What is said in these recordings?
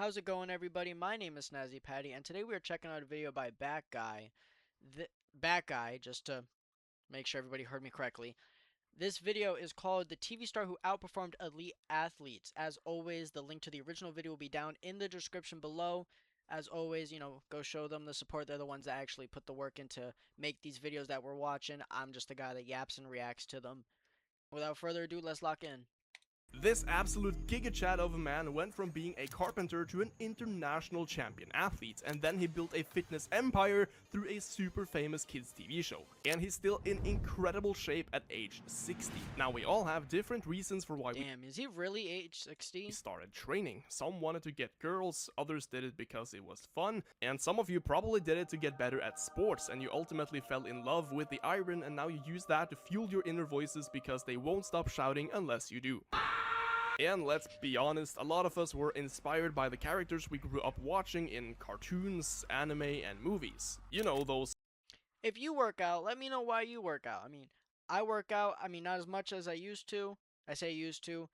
How's it going, everybody? My name is Snazzy Patty, and today we are checking out a video by Bat Guy. Bat Guy, just to make sure everybody heard me correctly. This video is called "The TV Star Who Outperformed Elite Athletes." As always, the link to the original video will be down in the description below. As always, go show them the support. They're the ones that actually put the work in to make these videos that we're watching. I'm just the guy that yaps and reacts to them. Without further ado, let's lock in. This absolute giga-chat of a man went from being a carpenter to an international champion athlete, and then he built a fitness empire through a super famous kids TV show. And he's still in incredible shape at age 60. Now, we all have different reasons for why Damn, is he really age 60? we started training. Some wanted to get girls, others did it because it was fun, and some of you probably did it to get better at sports, and you ultimately fell in love with the iron, and now you use that to fuel your inner voices because they won't stop shouting unless you do. And let's be honest, a lot of us were inspired by the characters we grew up watching in cartoons, anime, and movies. You know, those. If you work out, let me know why you work out. I work out, not as much as I used to. I say used to.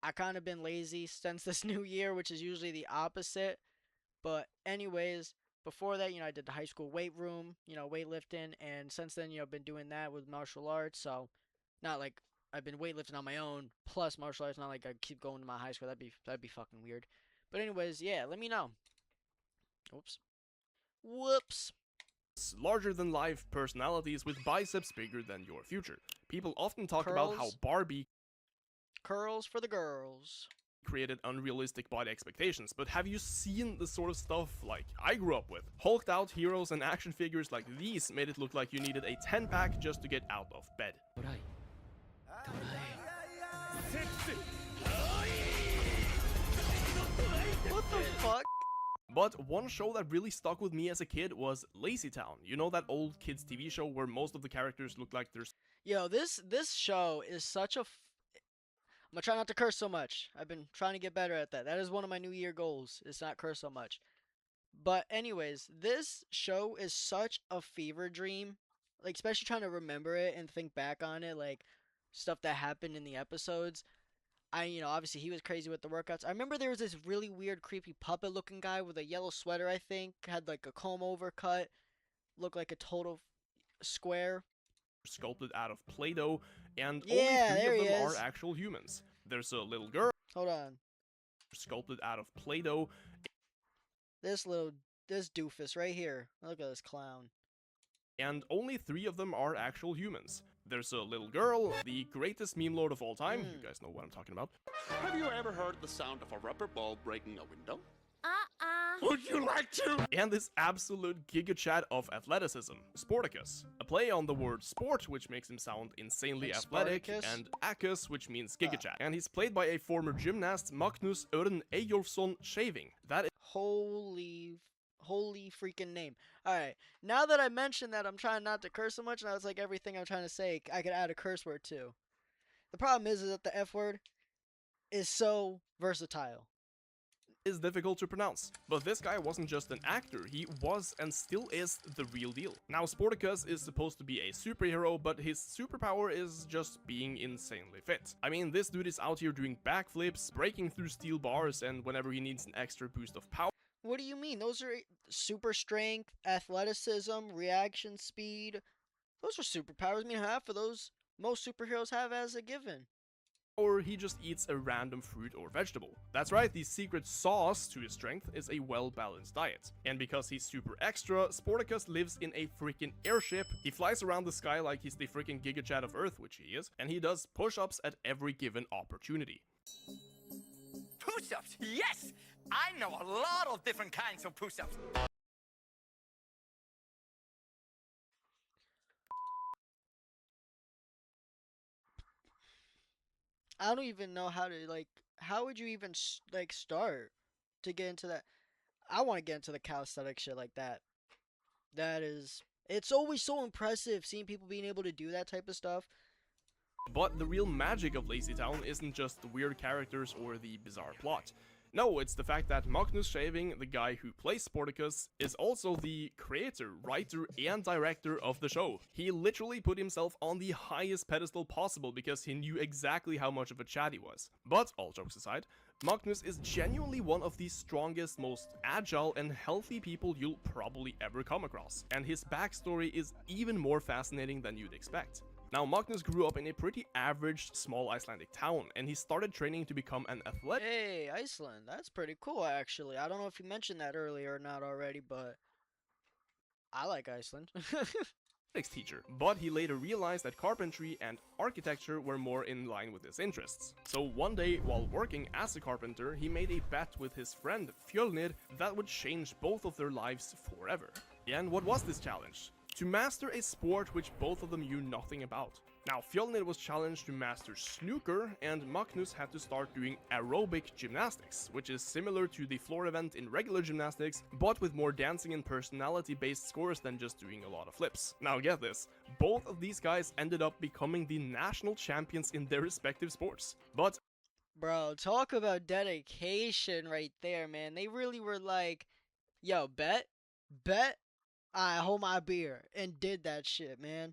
I kind of been lazy since this new year, which is usually the opposite. But anyways, before that, I did the high school weight room, weightlifting. And since then, I've been doing that with martial arts. So, not like I've been weightlifting on my own, plus martial arts. Not like I keep going to my high school. That'd be fucking weird. But anyways, yeah, let me know. Oops. Whoops. Larger-than-life personalities with biceps bigger than your future. People often talk about how Curls. Barbie Curls for the girls. created unrealistic body expectations, but have you seen the sort of stuff like I grew up with? Hulked out heroes and action figures like these made it look like you needed a 10-pack just to get out of bed. What the fuck? But one show that really stuck with me as a kid was Lazy Town. You know, that old kids TV show where most of the characters look like they're Yo, this show is such a. I'm gonna try not to curse so much. I've been trying to get better at that. That is one of my New Year goals. Is not curse so much. But anyways, this show is such a fever dream. Like, especially trying to remember it and think back on it, like stuff that happened in the episodes. Obviously he was crazy with the workouts. I remember there was this really weird, creepy puppet-looking guy with a yellow sweater. I think had like a comb over cut, looked like a total square. sculpted out of Play-Doh, and Yeah, only there three he of them is. are actual humans. There's a little girl Hold on, sculpted out of Play-Doh, this doofus right here. Look at this clown. and only 3 of them are actual humans. There's a little girl, the greatest meme lord of all time. You guys know what I'm talking about. Have you ever heard the sound of a rubber ball breaking a window? Uh-uh. Would you like to? And this absolute giga-chat of athleticism, Sporticus. A play on the word sport, which makes him sound insanely Like athletic, Spartacus? and Acus, which means gigachat. And he's played by a former gymnast, Magnus Scheving. That is Holy freaking name. Alright, now that I mentioned that I'm trying not to curse so much, now it's like everything I'm trying to say, I could add a curse word too. The problem is that the F word is so versatile. difficult to pronounce. But this guy wasn't just an actor, he was and still is the real deal. Now, Sporticus is supposed to be a superhero, but his superpower is just being insanely fit. I mean, this dude is out here doing backflips, breaking through steel bars, and whenever he needs an extra boost of power, What do you mean? Those are super strength, athleticism, reaction speed. Those are superpowers. Half of those most superheroes have as a given. or he just eats a random fruit or vegetable. That's right, the secret sauce to his strength is a well-balanced diet. And because he's super extra, Sporticus lives in a freaking airship, he flies around the sky like he's the freaking gigachat of Earth, which he is, and he does push-ups at every given opportunity. Push-ups, yes! I know a lot of different kinds of push-ups. I don't even know how to, how would you even, start to get into that? I want to get into the calisthenic shit like that. It's always so impressive seeing people being able to do that type of stuff. But the real magic of Lazy Town isn't just the weird characters or the bizarre plot. No, it's the fact that Magnus Scheving, the guy who plays Sporticus, is also the creator, writer, and director of the show. He literally put himself on the highest pedestal possible because he knew exactly how much of a chat he was. But, all jokes aside, Magnus is genuinely one of the strongest, most agile and healthy people you'll probably ever come across, and his backstory is even more fascinating than you'd expect. Now, Magnus grew up in a pretty average, small Icelandic town, and he started training to become an athletic Hey, Iceland. That's pretty cool, actually. I don't know if you mentioned that earlier or not already, but I like Iceland. teacher, but he later realized that carpentry and architecture were more in line with his interests. So one day, while working as a carpenter, he made a bet with his friend Fjölnir that would change both of their lives forever. And what was this challenge? To master a sport which both of them knew nothing about. Now, Fjölnir was challenged to master snooker, and Magnus had to start doing aerobic gymnastics, which is similar to the floor event in regular gymnastics, but with more dancing and personality-based scores than just doing a lot of flips. Now get this, both of these guys ended up becoming the national champions in their respective sports. But Bro, talk about dedication right there, man. They really were like, yo, bet, I hold my beer, and did that shit, man.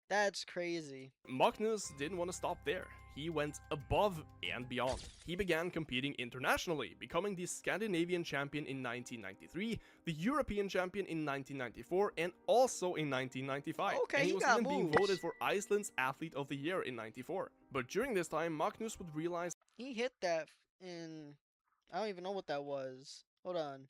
That's crazy. Magnus didn't want to stop there. He went above and beyond. He began competing internationally, becoming the Scandinavian champion in 1993, the European champion in 1994, and also in 1995. Okay, and he he was got even being moves. voted for Iceland's Athlete of the Year in 94. But during this time, Magnus would realize He hit that in... I don't even know what that was. Hold on.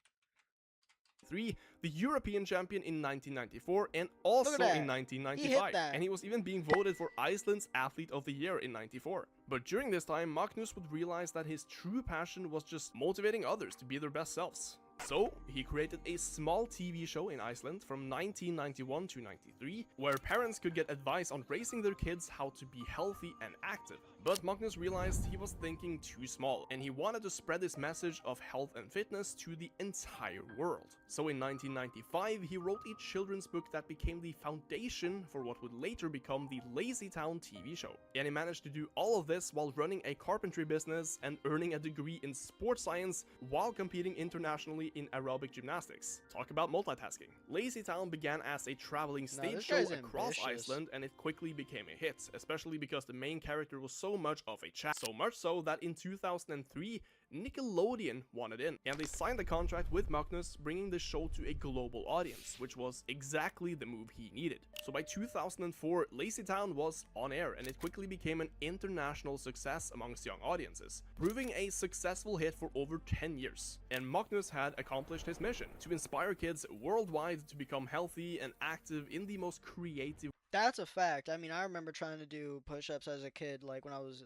the European champion in 1994 and also Look at in that. 1995. He hit that. And he was even being voted for Iceland's Athlete of the Year in 94. But during this time, Magnus would realize that his true passion was just motivating others to be their best selves. So, he created a small TV show in Iceland from 1991 to 93, where parents could get advice on raising their kids how to be healthy and active. But Magnus realized he was thinking too small, and he wanted to spread this message of health and fitness to the entire world. So in 1995, he wrote a children's book that became the foundation for what would later become the Lazy Town TV show. And he managed to do all of this while running a carpentry business and earning a degree in sports science while competing internationally in aerobic gymnastics. Talk about multitasking. Lazy Town began as a traveling stage show across Iceland, and it quickly became a hit, especially because the main character was so much of a chat. So much so that in 2003, Nickelodeon wanted in, and they signed a contract with Magnus, bringing the show to a global audience, which was exactly the move he needed. So by 2004, Lazy Town was on air, and it quickly became an international success amongst young audiences, proving a successful hit for over 10 years. And Magnus had accomplished his mission, to inspire kids worldwide to become healthy and active in the most creative. That's a fact. I mean, I remember trying to do push-ups as a kid, like when I was,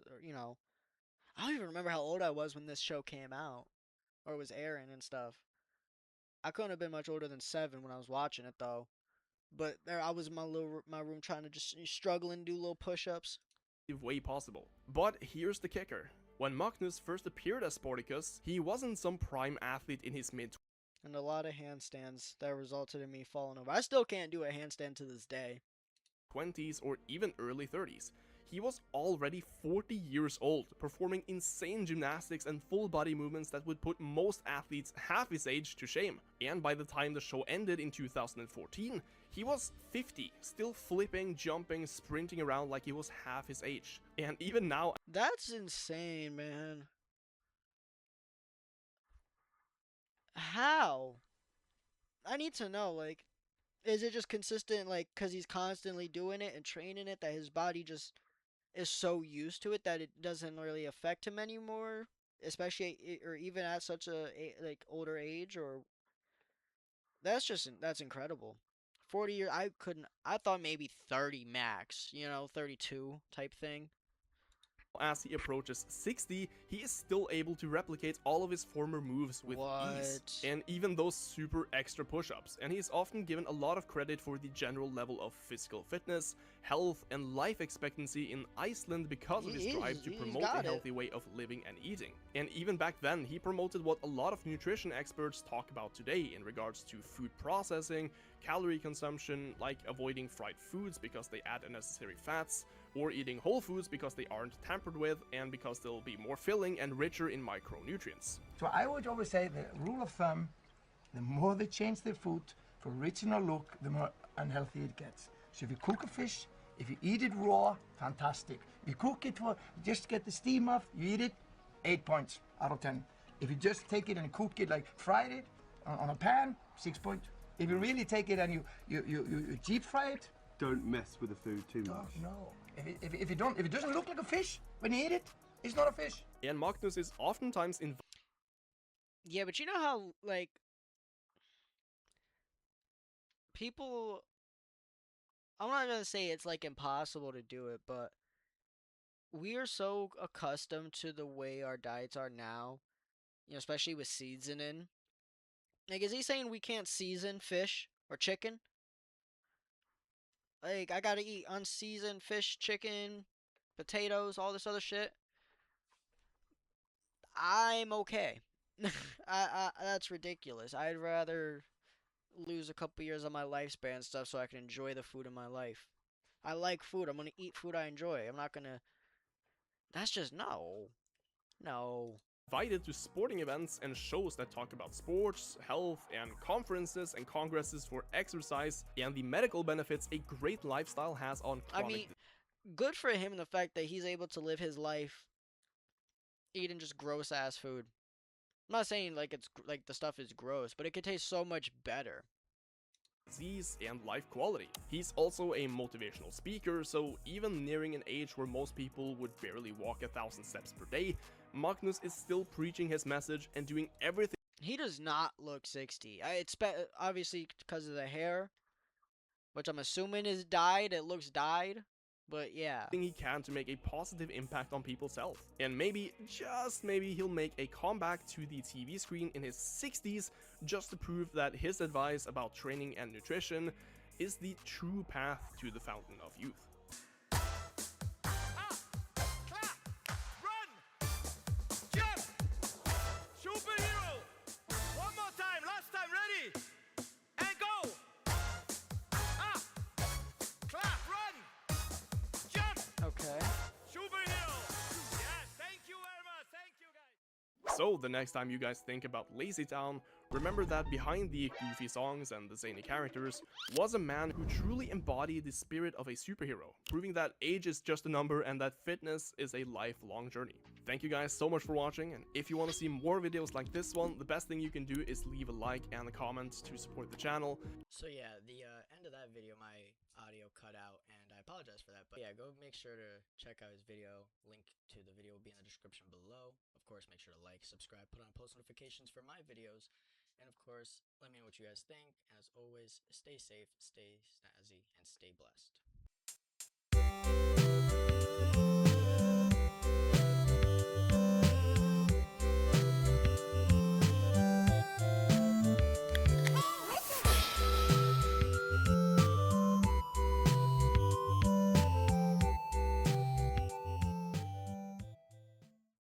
I don't even remember how old I was when this show came out or was airing and stuff. I couldn't have been much older than 7 when I was watching it though. But there I was in my room trying to just struggle and do little push-ups. Way possible. But here's the kicker. When Magnus first appeared as Sporticus, he wasn't some prime athlete in his mid And a lot of handstands that resulted in me falling over. I still can't do a handstand to this day. 20s or even early 30s. He was already 40 years old, performing insane gymnastics and full body movements that would put most athletes half his age to shame. And by the time the show ended in 2014, he was 50, still flipping, jumping, sprinting around like he was half his age. And even now, That's insane, man. How? I need to know, like, is it just consistent, like, because he's constantly doing it and training it that his body just is so used to it that it doesn't really affect him anymore, especially or even at such like older age? Or that's incredible. 40 years, I thought maybe 30 max, 32 type thing. as he approaches 60, he is still able to replicate all of his former moves with ease, What? and even those super extra push-ups, and he is often given a lot of credit for the general level of physical fitness, health, and life expectancy in Iceland because of his drive to promote a healthy way of living and eating. And even back then, he promoted what a lot of nutrition experts talk about today in regards to food processing, calorie consumption, like avoiding fried foods because they add unnecessary fats, or eating whole foods because they aren't tampered with and because they'll be more filling and richer in micronutrients. So I would always say the rule of thumb, the more they change their food for original look, the more unhealthy it gets. So if you cook a fish, if you eat it raw, fantastic. If you cook it for just get the steam off, you eat it, 8 points out of 10. If you just take it and cook it, like fried it on a pan, 6 points. If you really take it and you deep fry it, Don't mess with the food too oh much. no. If it doesn't look like a fish when you eat it, it's not a fish. And Magnus is oftentimes Yeah, but you know how, like, people, I'm not gonna say it's like impossible to do it, but we are so accustomed to the way our diets are now, you know, especially with seasoning. Like, is he saying we can't season fish or chicken? Like, I gotta eat unseasoned fish, chicken, potatoes, all this other shit. I'm okay. That's ridiculous. I'd rather lose a couple years of my lifespan and stuff so I can enjoy the food in my life. I like food. I'm gonna eat food I enjoy. I'm not gonna. That's just no, no. invited to sporting events and shows that talk about sports, health, and conferences and congresses for exercise and the medical benefits a great lifestyle has on I chronic mean, good for him in the fact that he's able to live his life eating just gross ass food. I'm not saying like it's like the stuff is gross, but it could taste so much better. disease and life quality. He's also a motivational speaker, so even nearing an age where most people would barely walk 1,000 steps per day, Magnus is still preaching his message and doing everything He does not look 60. I expect obviously because of the hair, which I'm assuming is dyed. It looks dyed, but yeah. he can to make a positive impact on people's health. And maybe, just maybe, he'll make a comeback to the TV screen in his 60s just to prove that his advice about training and nutrition is the true path to the fountain of youth. Clap! Run! Jump! Superhero! One more time, last time, ready? And go! Ah! Clap! Run! Jump! Okay. Superhero! Yes, thank you very much. Thank you, guys. So the next time you guys think about Lazy Town, remember that behind the goofy songs and the zany characters was a man who truly embodied the spirit of a superhero, proving that age is just a number and that fitness is a lifelong journey. Thank you guys so much for watching, and if you want to see more videos like this one, the best thing you can do is leave a like and a comment to support the channel. So yeah, the end of that video, my audio cut out, and I apologize for that. But yeah, go make sure to check out his video. Link to the video will be in the description below. Of course, make sure to like, subscribe, put on post notifications for my videos. And of course, let me know what you guys think. As always, stay safe, stay snazzy, and stay blessed.